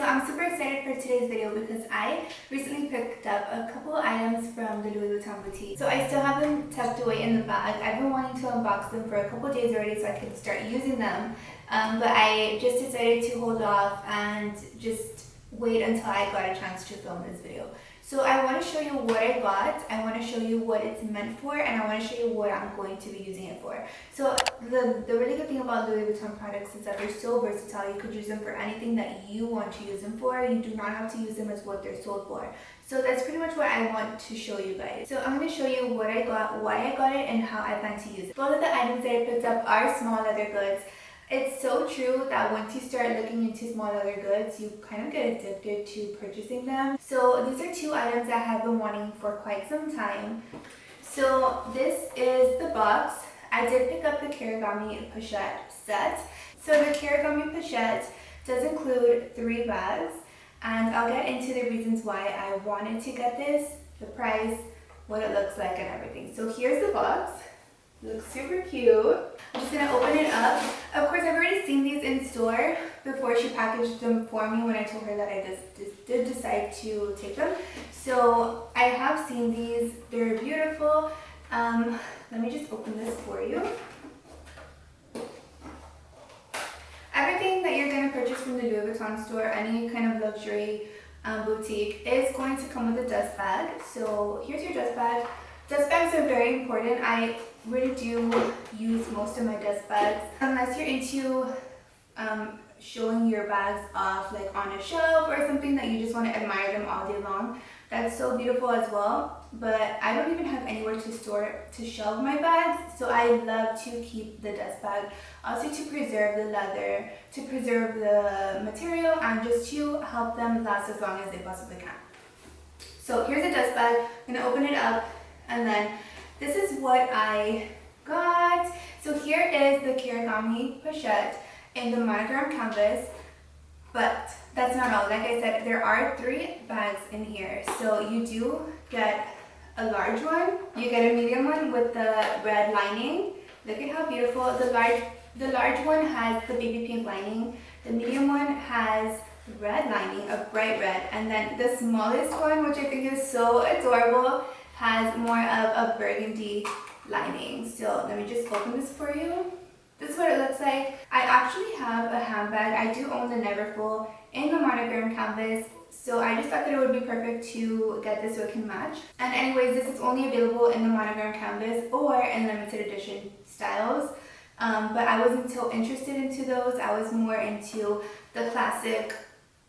I'm super excited for today's video because I recently picked up a couple items from the Louis Vuitton boutique. So I still have them tucked away in the bag. I've been wanting to unbox them for a couple days already so I can start using them. But I just decided to hold off and just wait until I got a chance to film this video. So I want to show you what I got, I want to show you what it's meant for, and I want to show you what I'm going to be using it for. So the really good thing about Louis Vuitton products is that they're so versatile. You could use them for anything that you want to use them for. You do not have to use them as what they're sold for. So that's pretty much what I want to show you guys. So I'm going to show you what I got, why I got it, and how I plan to use it. Both of the items that I picked up are small leather goods. It's so true that once you start looking into small leather goods, you kind of get addicted to purchasing them. So these are two items that I have been wanting for quite some time. So this is the box. I did pick up the KIRIGAMI pochette set. So the KIRIGAMI pochette does include 3 bags, and I'll get into the reasons why I wanted to get this, the price, what it looks like, and everything. So here's the box. It looks super cute. I'm just gonna open it up. Of course, I've already seen these in store before she packaged them for me when I told her that I just did decide to take them. So I have seen these. They're beautiful. Let me just open this for you. Everything that you're gonna purchase from the Louis Vuitton store, any kind of luxury boutique, is going to come with a dust bag. So here's your dust bag. Dust bags are very important. I really do use most of my dust bags. Unless you're into showing your bags off like on a shelf or something that you just want to admire them all day long, that's so beautiful as well. But I don't even have anywhere to shelve my bags, so I love to keep the dust bag, also to preserve the leather, to preserve the material, and just to help them last as long as they possibly can. So here's a dust bag. I'm gonna open it up. And then this is what I got. So here is the KIRIGAMI pochette in the monogram canvas, but that's not all. Like I said, there are 3 bags in here. So you do get a large one, you get a medium one with the red lining. Look at how beautiful. The large one has the baby pink lining. The medium one has red lining, a bright red, and then the smallest one, which I think is so adorable, has more of a burgundy lining. So let me just open this for you. This is what it looks like. I actually have a handbag. I do own the Neverfull in the monogram canvas, so I just thought that it would be perfect to get this so it can match. And anyways, this is only available in the monogram canvas or in limited edition styles. But I wasn't so interested into those. I was more into the classic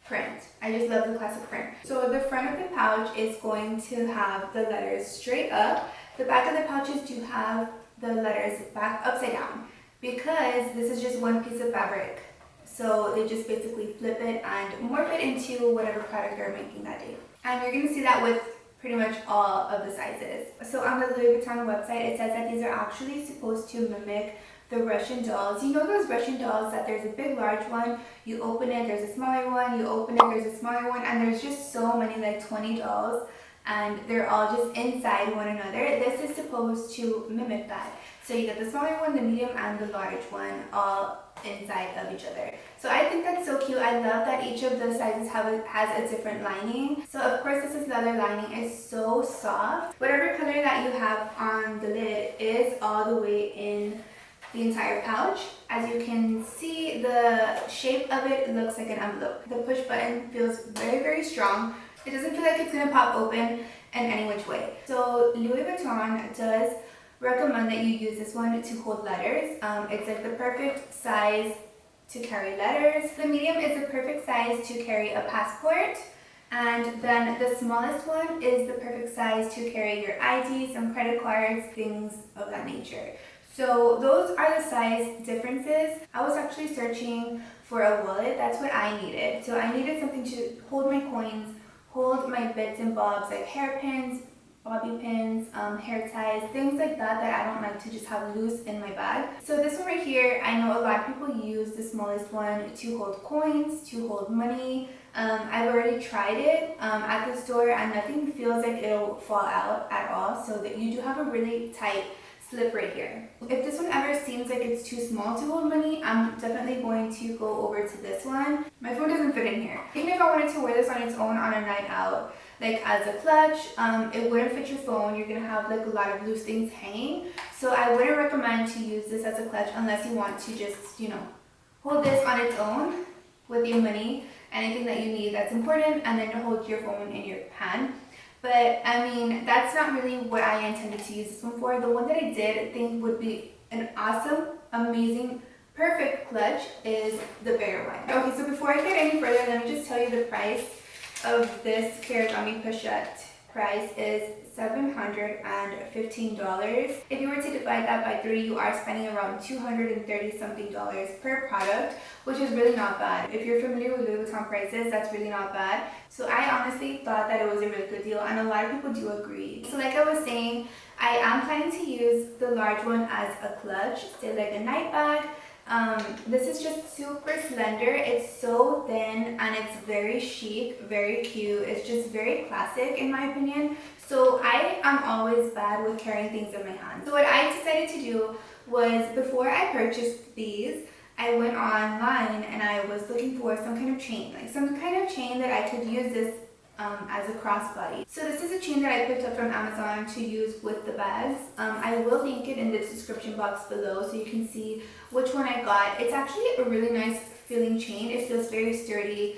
print. I just love the classic print. So the front of the pouch is going to have the letters straight up. The back of the pouches do have the letters back upside down because this is just one piece of fabric. So they just basically flip it and morph it into whatever product you're making that day. And you're going to see that with pretty much all of the sizes. So on the Louis Vuitton website, it says that these are actually supposed to mimic the Russian dolls. You know those Russian dolls that there's a big large one, you open it, there's a smaller one, you open it, there's a smaller one, and there's just so many, like 20 dolls, and they're all just inside one another. This is supposed to mimic that. So you get the smaller one, the medium, and the large one all inside of each other. So I think that's so cute. I love that each of the sizes has a different lining. So of course this is leather lining. It's so soft. Whatever color that you have on the lid is all the way in the entire pouch. As you can see, the shape of it looks like an envelope. The push button feels very, very strong. It doesn't feel like it's gonna pop open in any which way. So Louis Vuitton does recommend that you use this one to hold letters. It's like the perfect size to carry letters. The medium is the perfect size to carry a passport. And then the smallest one is the perfect size to carry your ID, some credit cards, things of that nature. So those are the size differences. I was actually searching for a wallet. That's what I needed. So I needed something to hold my coins, hold my bits and bobs like hairpins, bobby pins, hair ties, things like that that I don't like to just have loose in my bag. So this one right here, I know a lot of people use the smallest one to hold coins, to hold money. I've already tried it at the store and nothing feels like it'll fall out at all. So that you do have a really tight slip right here. If this one ever seems like it's too small to hold money, I'm definitely going to go over to this one. My phone doesn't fit in here. Even if if I wanted to wear this on its own on a night out, like as a clutch, it wouldn't fit your phone. You're gonna have like a lot of loose things hanging. So I wouldn't recommend to use this as a clutch unless you want to just, you know, hold this on its own with your money, anything that you need that's important, and then to hold your phone in your hand. But I mean, that's not really what I intended to use this one for. The one that I did think would be an awesome, amazing, perfect clutch is the bigger one. Okay, so before I get any further, let me just tell you the price of this KIRIGAMI pochette. Price is $715. If you were to divide that by 3, you are spending around $230 something per product, which is really not bad. If you're familiar with Louis Vuitton prices, that's really not bad. So I honestly thought that it was a really good deal, and a lot of people do agree. So like I was saying, I am planning to use the large one as a clutch, so like a night bag. This is just super slender. It's so thin and it's very chic, very cute. It's just very classic in my opinion. So I am always bad with carrying things in my hand. So what I decided to do was, before I purchased these, I went online and I was looking for some kind of chain, like some kind of chain that I could use this as a crossbody. So this is a chain that I picked up from Amazon to use with the bags. I will link it in the description box below so you can see which one I got. It's actually a really nice feeling chain. It feels very sturdy.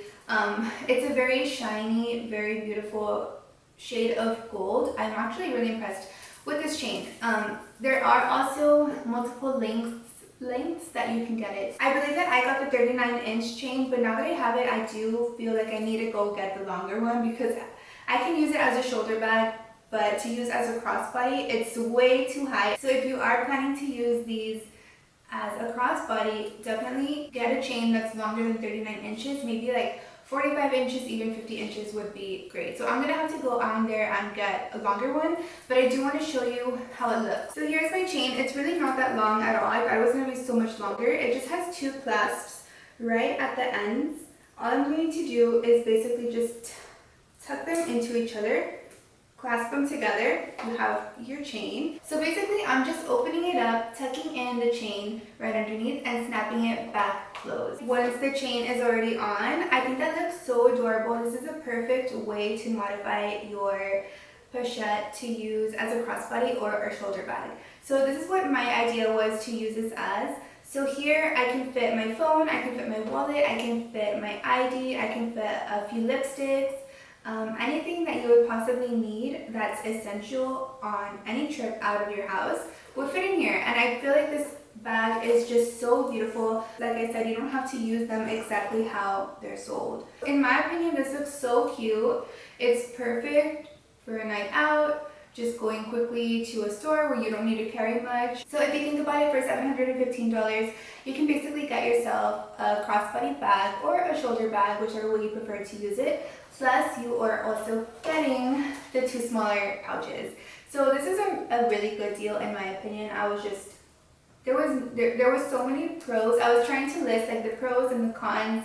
It's a very shiny, very beautiful shade of gold. I'm actually really impressed with this chain. There are also multiple lengths that you can get it. I believe that I got the 39-inch chain, but now that I have it, I do feel like I need to go get the longer one because I can use it as a shoulder bag, but to use as a crossbody, it's way too high. So if you are planning to use these as a crossbody, definitely get a chain that's longer than 39 inches, maybe like 45 inches, even 50 inches would be great. So I'm gonna have to go on there and get a longer one, but I do want to show you how it looks. So here's my chain. It's really not that long at all. I thought it was gonna be so much longer. It just has 2 clasps right at the ends. All I'm going to do is basically just tuck them into each other, clasp them together. You have your chain. So basically I'm just opening it up, tucking in the chain right underneath and snapping it back closed. Once the chain is already on, I think that looks so adorable. This is a perfect way to modify your pochette to use as a crossbody or a shoulder bag. So this is what my idea was to use this as. So here I can fit my phone, I can fit my wallet, I can fit my ID, I can fit a few lipsticks, anything that you would possibly need that's essential on any trip out of your house would fit in here. And I feel like this bag is just so beautiful. Like I said, you don't have to use them exactly how they're sold. In my opinion, this looks so cute. It's perfect for a night out, just going quickly to a store where you don't need to carry much. So if you think about it, for $715, you can basically get yourself a crossbody bag or a shoulder bag, whichever way you prefer to use it. Plus, you are also getting the 2 smaller pouches. So this is a really good deal in my opinion. I was just, there was so many pros. I was trying to list like the pros and the cons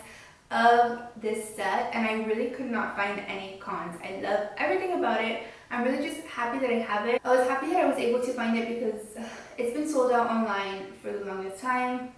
of this set, and I really could not find any cons. I love everything about it. I'm really just happy that I have it. I was happy that I was able to find it because it's been sold out online for the longest time.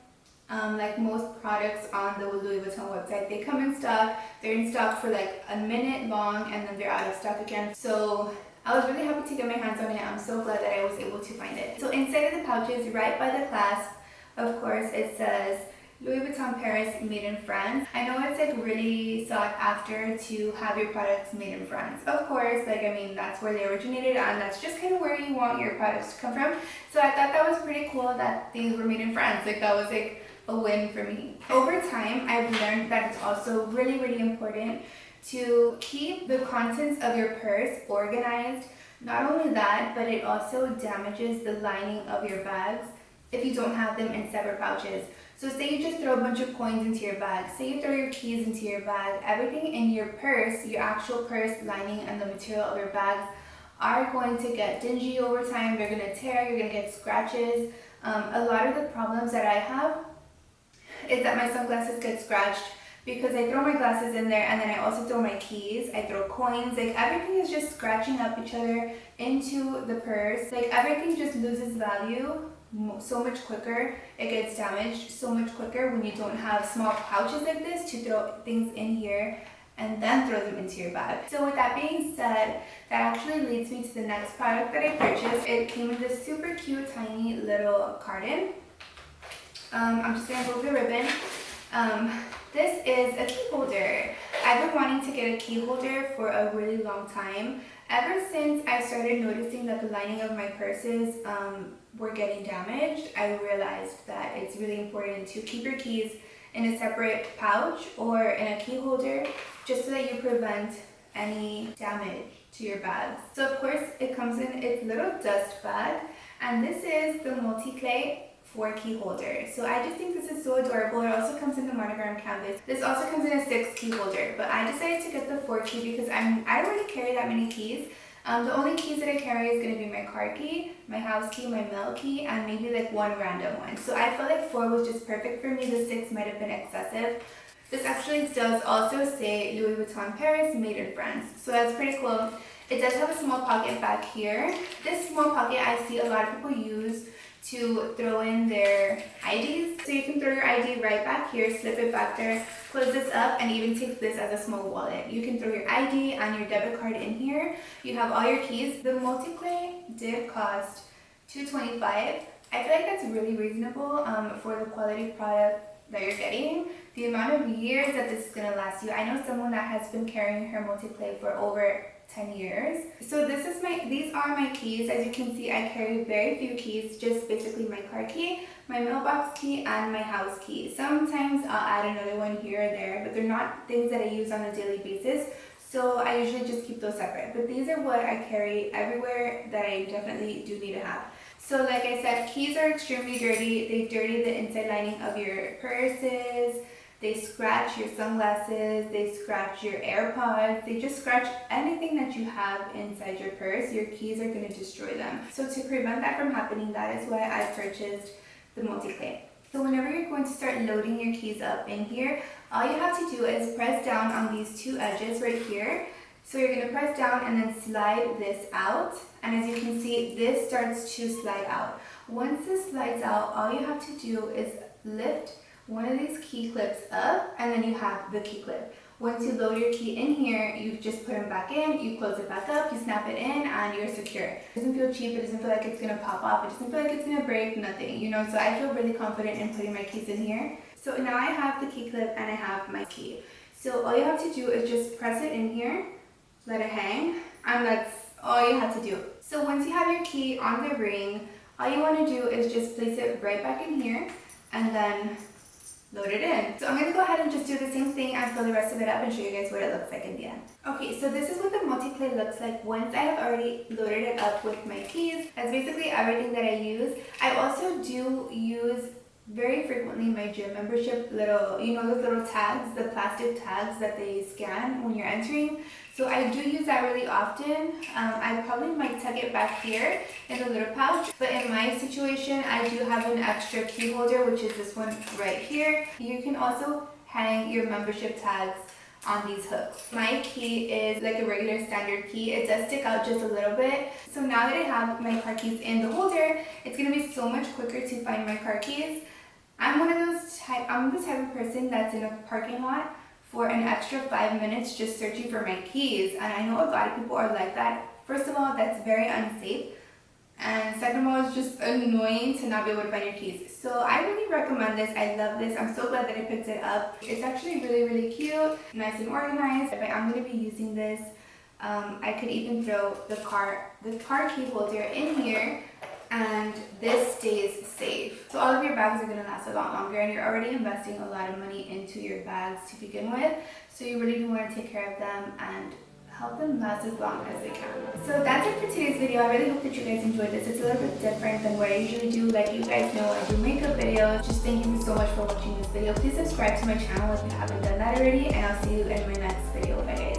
Like most products on the Louis Vuitton website, they come in stock. They're in stock for like a minute long and then they're out of stock again. So I was really happy to get my hands on it. I'm so glad that I was able to find it. So inside of the pouches, right by the clasp, of course, it says Louis Vuitton Paris, made in France. I know it's like really sought after to have your products made in France. Of course, like I mean, that's where they originated and that's just kind of where you want your products to come from. So I thought that was pretty cool that these were made in France. Like that was like a win for me. Over time, I've learned that it's also really important to keep the contents of your purse organized. Not only that, but it also damages the lining of your bags if you don't have them in separate pouches. So say you just throw a bunch of coins into your bag, say you throw your keys into your bag, everything in your purse, your actual purse lining and the material of your bags are going to get dingy over time. They're going to tear, you're going to get scratches. A lot of the problems that I have is that my sunglasses get scratched because I throw my glasses in there and then I also throw my keys, I throw coins, like everything is just scratching up each other into the purse. Like everything just loses value so much quicker. It gets damaged so much quicker when you don't have small pouches like this to throw things in here and then throw them into your bag. So with that being said, that actually leads me to the next product that I purchased. It came in this super cute tiny little carton. I'm just gonna remove the ribbon. This is a key holder. I've been wanting to get a key holder for a really long time. Ever since I started noticing that the lining of my purses were getting damaged, I realized that it's really important to keep your keys in a separate pouch or in a key holder, just so that you prevent any damage to your bags. So of course it comes in its little dust bag, and this is the MULTICLES 4 key holder. So I just think this is so adorable. It also comes in the monogram canvas. This also comes in a 6 key holder, but I decided to get the 4 key because I don't really carry that many keys. The only keys that I carry is going to be my car key, my house key, my mail key, and maybe like one random one. So I felt like 4 was just perfect for me. The 6 might have been excessive. This actually does also say Louis Vuitton Paris, made in France. So that's pretty cool. It does have a small pocket back here. This small pocket I see a lot of people use to throw in their IDs. So you can throw your ID right back here, slip it back there, close this up, and even take this as a small wallet. You can throw your ID and your debit card in here. You have all your keys. The MULTICLES did cost $225. I feel like that's really reasonable for the quality product that you're getting. The amount of years that this is going to last you. I know someone that has been carrying her MULTICLES for over 10 years. So these are my keys. As you can see, I carry very few keys, just basically my car key, my mailbox key, and my house key. Sometimes I'll add another one here or there, but they're not things that I use on a daily basis. So I usually just keep those separate. But these are what I carry everywhere that I definitely do need to have. So like I said, keys are extremely dirty. They dirty the inside lining of your purses. They scratch your sunglasses, they scratch your AirPods, they just scratch anything that you have inside your purse. Your keys are going to destroy them. So to prevent that from happening, that is why I purchased the MULTICLES. So whenever you're going to start loading your keys up in here, all you have to do is press down on these 2 edges right here. So you're going to press down and then slide this out. And as you can see, this starts to slide out. Once this slides out, all you have to do is lift one of these key clips up, and then you have the key clip. Once you load your key in here, you just put them back in, you close it back up, you snap it in, and you're secure. It doesn't feel cheap, it doesn't feel like it's gonna pop off, it doesn't feel like it's gonna break, nothing, you know, so I feel really confident in putting my keys in here. So now I have the key clip and I have my key. So all you have to do is just press it in here, let it hang, and that's all you have to do. So once you have your key on the ring, all you wanna do is just place it right back in here, and then load it in. So I'm going to go ahead and just do the same thing and fill the rest of it up and show you guys what it looks like in the end. Okay, so this is what the MULTICLES looks like once I have already loaded it up with my keys. That's basically everything that I use. I also do use very frequently my gym membership little, you know, those little tags, the plastic tags that they scan when you're entering. So I do use that really often. I probably might tuck it back here in a little pouch, but in my situation, I do have an extra key holder, which is this one right here. You can also hang your membership tags on these hooks. My key is like a regular standard key. It does stick out just a little bit. So now that I have my car keys in the holder, it's gonna be so much quicker to find my car keys. I'm the type of person that's in a parking lot for an extra 5 minutes just searching for my keys, and I know a lot of people are like that. First of all, that's very unsafe, and second of all, it's just annoying to not be able to find your keys. So I really recommend this. I love this. I'm so glad that I picked it up. It's actually really, really cute, nice and organized. But I'm going to be using this. I could even throw the car key holder in here, and this stays safe. So all of your bags are going to last a lot longer, and you're already investing a lot of money into your bags to begin with. So you really do want to take care of them and help them last as long as they can. So that's it for today's video. I really hope that you guys enjoyed this. It's a little bit different than what I usually do. Like you guys know, I do makeup videos. Just thank you so much for watching this video. Please subscribe to my channel if you haven't done that already, and I'll see you in my next video. Bye guys.